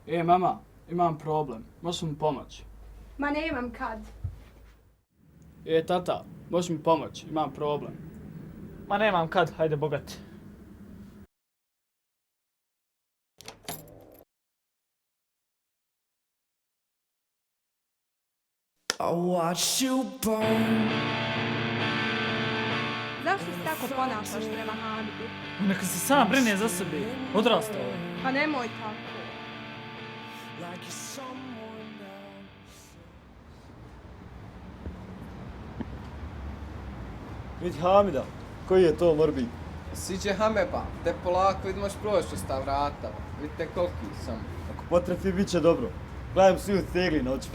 Mama, imam problem. Možeš mi pomoći? Ma nemam kad. Tata, možeš mi pomoći? Imam problem. Ma nemam kad, hajde bogati. I watch you burn. Zašto se tako ponašaš prema Hamidu? Neka se sam brine za sebe. Odrastao je. Pa nemoj tako. Like you're someone else. Vidi Hamida, koji je to morbi? Siđe Hameba, te polako idemo proći uz ta vrata. Vidite koliki sam. Ako potrefi, bit će dobro. Gledam svi u tegli noći.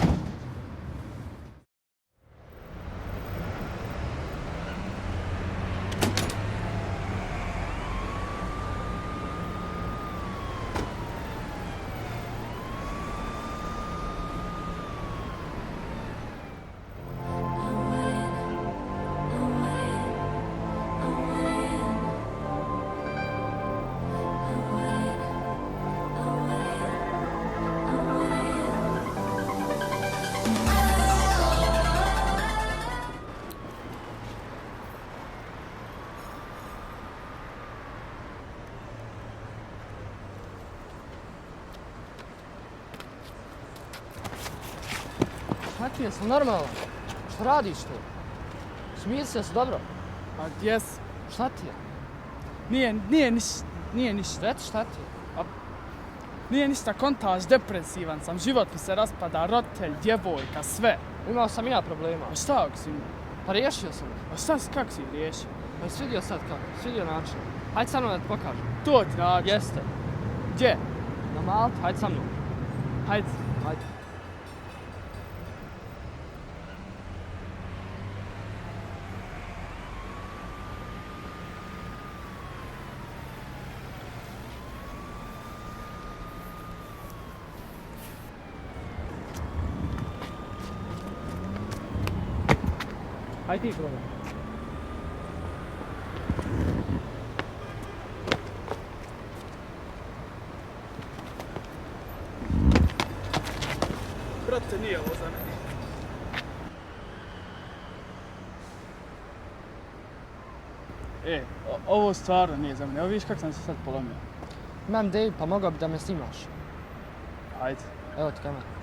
Šta ti je, jesi normalan? Šta radiš tu? Smiješ se, jesi dobro? A gdje si? Šta ti je? Nije ništa. Reci šta ti je? Nije ništa, kontaž, depresivan sam, život mi se raspada, roditelj, djevojka, sve. Imao sam i ja problema. A šta ako si imao? Pa riješio sam ih. A šta si, kako si ih riješio? Pa jesi vidio sad kako? Svidio način. Hajde sa mnom da ti pokažem. To ti način. Jeste. Gdje? Na Malti, hajde sa mnom. Hajde. Hajde. Hajde ti probaj. Brate, nije ovo za mene. Ovo stvarno nije za mene. Evo vidiš kako sam se sad polomio. Imam ideju, pa mogao bi da me snimaš. Hajde. Evo ti kamera.